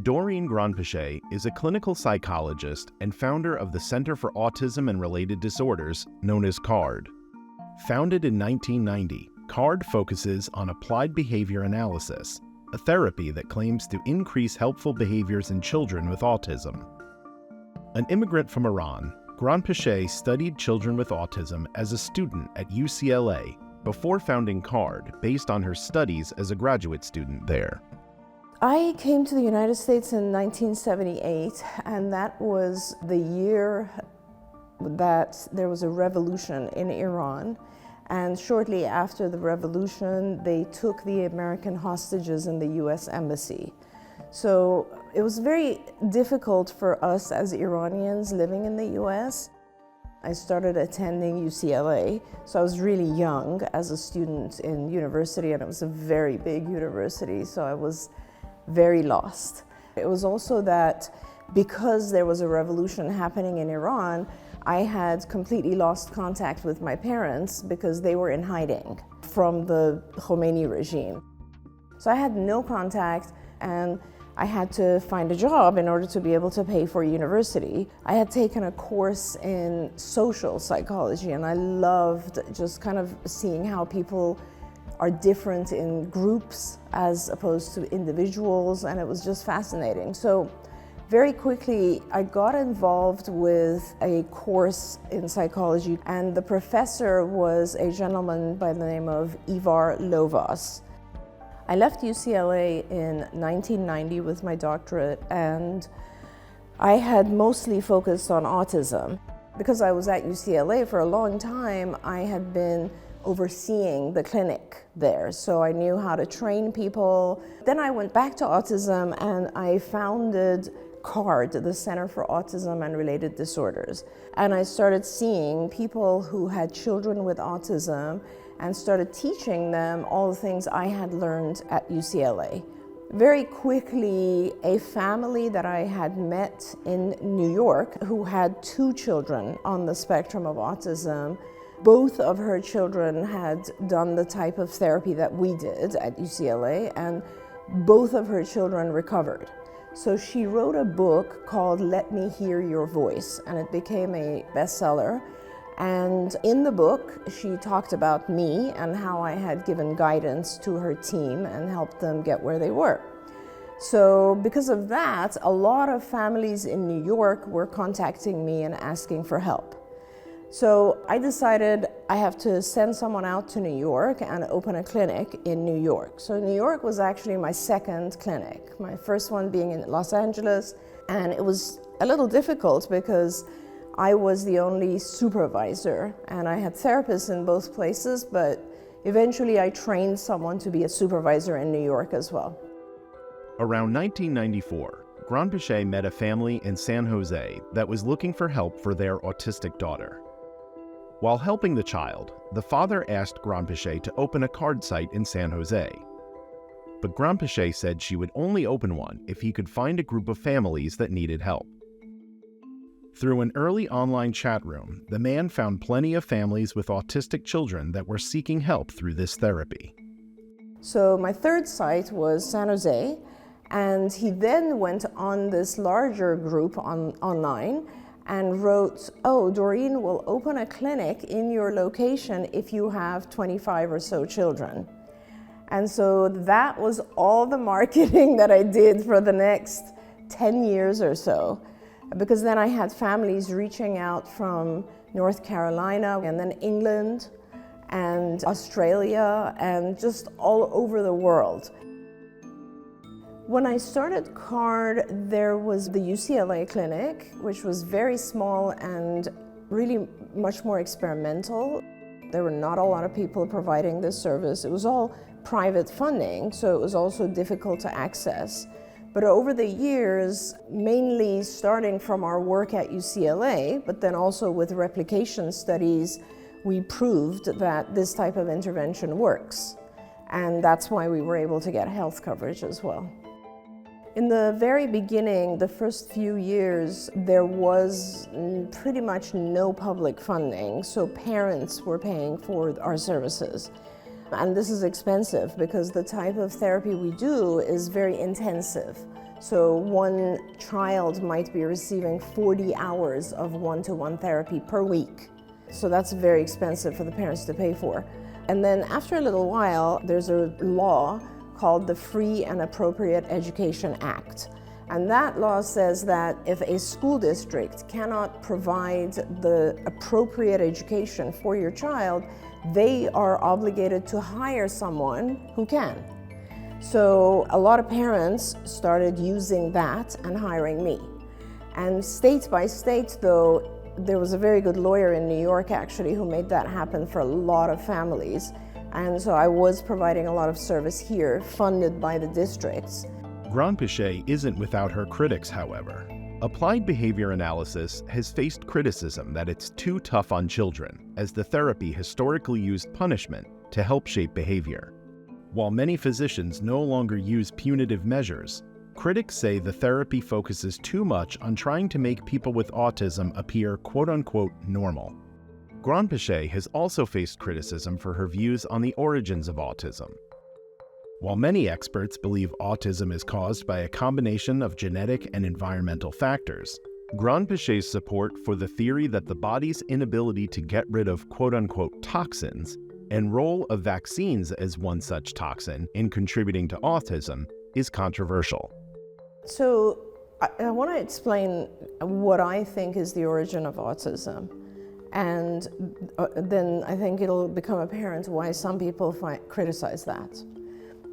Doreen Granpeesheh is a clinical psychologist and founder of the Center for Autism and Related Disorders, known as CARD. Founded in 1990, CARD focuses on applied behavior analysis, a therapy that claims to increase helpful behaviors in children with autism. An immigrant from Iran, Granpeesheh studied children with autism as a student at UCLA before founding CARD based on her studies as a graduate student there. I came to the United States in 1978, and that was the year that there was a revolution in Iran. And shortly after the revolution, they took the American hostages in the US Embassy. So it was very difficult for us as Iranians living in the US. I started attending UCLA, so I was really young as a student in university, and it was a very big university, so I was very lost. It was also that because there was a revolution happening in Iran, I had completely lost contact with my parents because they were in hiding from the Khomeini regime. So I had no contact, and I had to find a job in order to be able to pay for university. I had taken a course in social psychology, and I loved just kind of seeing how people are different in groups as opposed to individuals, and it was just fascinating. So very quickly, I got involved with a course in psychology, and the professor was a gentleman by the name of Ivar Lovaas. I left UCLA in 1990 with my doctorate, and I had mostly focused on autism. Because I was at UCLA for a long time, I had been overseeing the clinic there, so I knew how to train people. Then I went back to autism, and I founded CARD, the Center for Autism and Related Disorders. And I started seeing people who had children with autism and started teaching them all the things I had learned at UCLA. Very quickly, a family that I had met in New York who had 2 children on the spectrum of autism. Both of her children had done the type of therapy that we did at UCLA, and both of her children recovered. So she wrote a book called Let Me Hear Your Voice, and it became a bestseller. And in the book, she talked about me and how I had given guidance to her team and helped them get where they were. So because of that, a lot of families in New York were contacting me and asking for help. So I decided I have to send someone out to New York and open a clinic in New York. So New York was actually my second clinic, my first one being in Los Angeles. And it was a little difficult because I was the only supervisor, and I had therapists in both places, but eventually I trained someone to be a supervisor in New York as well. Around 1994, Granpeesheh met a family in San Jose that was looking for help for their autistic daughter. While helping the child, the father asked Granpeesheh to open a CARD site in San Jose. But Granpeesheh said she would only open one if he could find a group of families that needed help. Through an early online chat room, the man found plenty of families with autistic children that were seeking help through this therapy. So my third site was San Jose, and he then went on this larger group online and wrote, "Oh, Doreen will open a clinic in your location if you have 25 or so children." And so that was all the marketing that I did for the next 10 years or so. Because then I had families reaching out from North Carolina and then England and Australia and just all over the world. When I started CARD, there was the UCLA clinic, which was very small and really much more experimental. There were not a lot of people providing this service. It was all private funding, so it was also difficult to access. But over the years, mainly starting from our work at UCLA, but then also with replication studies, we proved that this type of intervention works. And that's why we were able to get health coverage as well. In the very beginning, the first few years, there was pretty much no public funding, so parents were paying for our services. And this is expensive because the type of therapy we do is very intensive. So one child might be receiving 40 hours of one-to-one therapy per week. So that's very expensive for the parents to pay for. And then after a little while, there's a law called the Free and Appropriate Education Act. And that law says that if a school district cannot provide the appropriate education for your child, they are obligated to hire someone who can. So a lot of parents started using that and hiring me. And state by state, though, there was a very good lawyer in New York actually who made that happen for a lot of families. And so I was providing a lot of service here, funded by the districts. Granpeesheh isn't without her critics, however. Applied behavior analysis has faced criticism that it's too tough on children, as the therapy historically used punishment to help shape behavior. While many physicians no longer use punitive measures, critics say the therapy focuses too much on trying to make people with autism appear quote-unquote normal. Granpeesheh has also faced criticism for her views on the origins of autism. While many experts believe autism is caused by a combination of genetic and environmental factors, Granpeesheh's support for the theory that the body's inability to get rid of quote-unquote toxins and role of vaccines as one such toxin in contributing to autism is controversial. So I want to explain what I think is the origin of autism. And then I think it'll become apparent why some people criticize that.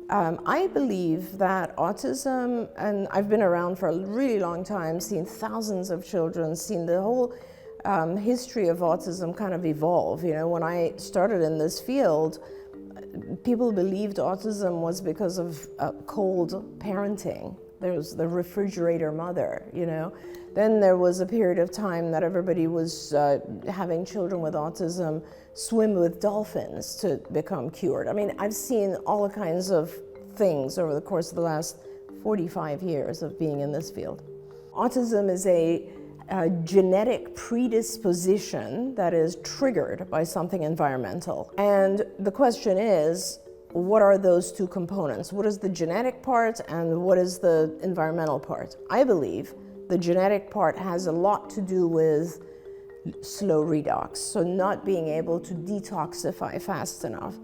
I believe that autism, and I've been around for a really long time, seen thousands of children, seen the whole history of autism kind of evolve. You know, when I started in this field, people believed autism was because of cold parenting. There was the refrigerator mother, you know. Then there was a period of time that everybody was having children with autism swim with dolphins to become cured. I mean, I've seen all kinds of things over the course of the last 45 years of being in this field. Autism is a genetic predisposition that is triggered by something environmental. And the question is, what are those two components? What is the genetic part and what is the environmental part? I believe the genetic part has a lot to do with slow redox, so not being able to detoxify fast enough.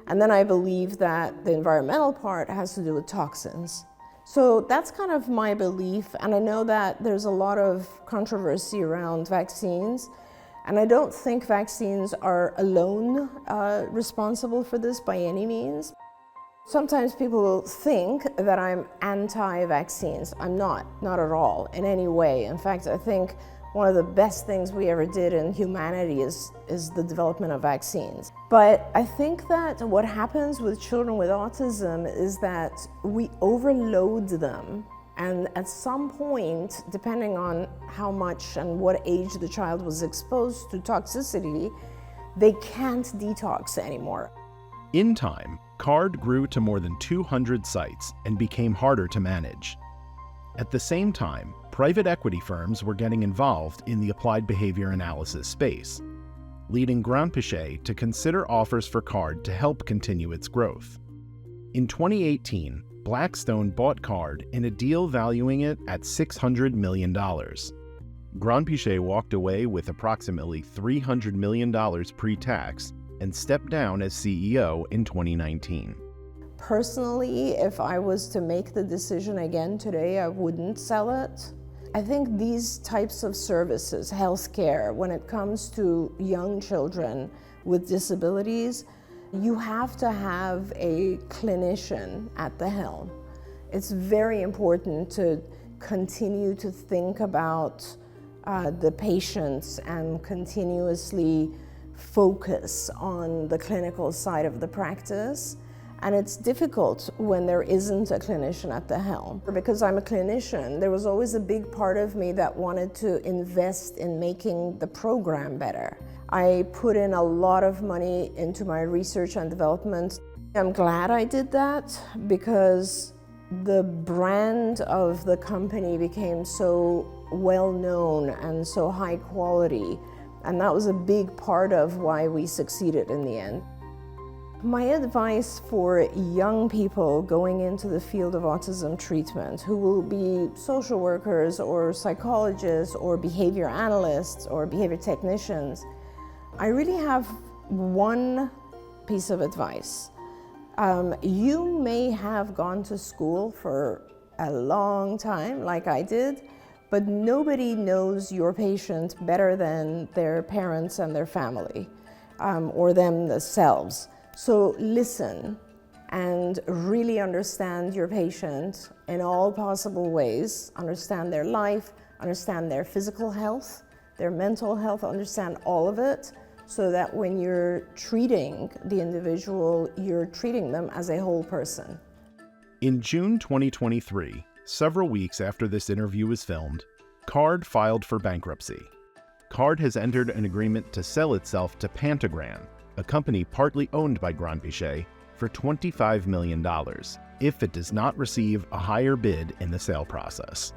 And then I believe that the environmental part has to do with toxins. So that's kind of my belief, and I know that there's a lot of controversy around vaccines, and I don't think vaccines are alone responsible for this by any means. Sometimes people think that I'm anti-vaccines. I'm not at all, in any way. In fact, I think one of the best things we ever did in humanity is the development of vaccines. But I think that what happens with children with autism is that we overload them, and at some point, depending on how much and what age the child was exposed to toxicity, they can't detox anymore. In time, CARD grew to more than 200 sites and became harder to manage. At the same time, private equity firms were getting involved in the applied behavior analysis space, leading Granpeesheh to consider offers for CARD to help continue its growth. In 2018, Blackstone bought CARD in a deal valuing it at $600 million. Granpeesheh walked away with approximately $300 million pre-tax and stepped down as CEO in 2019. Personally, if I was to make the decision again today, I wouldn't sell it. I think these types of services, healthcare, when it comes to young children with disabilities, you have to have a clinician at the helm. It's very important to continue to think about the patients and continuously focus on the clinical side of the practice. And it's difficult when there isn't a clinician at the helm. Because I'm a clinician, there was always a big part of me that wanted to invest in making the program better. I put in a lot of money into my research and development. I'm glad I did that because the brand of the company became so well known and so high quality. And that was a big part of why we succeeded in the end. My advice for young people going into the field of autism treatment who will be social workers or psychologists or behavior analysts or behavior technicians, I really have one piece of advice. You may have gone to school for a long time, like I did, but nobody knows your patient better than their parents and their family, or themselves. So listen and really understand your patient in all possible ways. Understand their life, understand their physical health, their mental health, understand all of it, so that when you're treating the individual, you're treating them as a whole person. In June 2023, several weeks after this interview was filmed, CARD filed for bankruptcy. CARD has entered an agreement to sell itself to Pantagran, a company partly owned by Granpeesheh, for $25 million if it does not receive a higher bid in the sale process.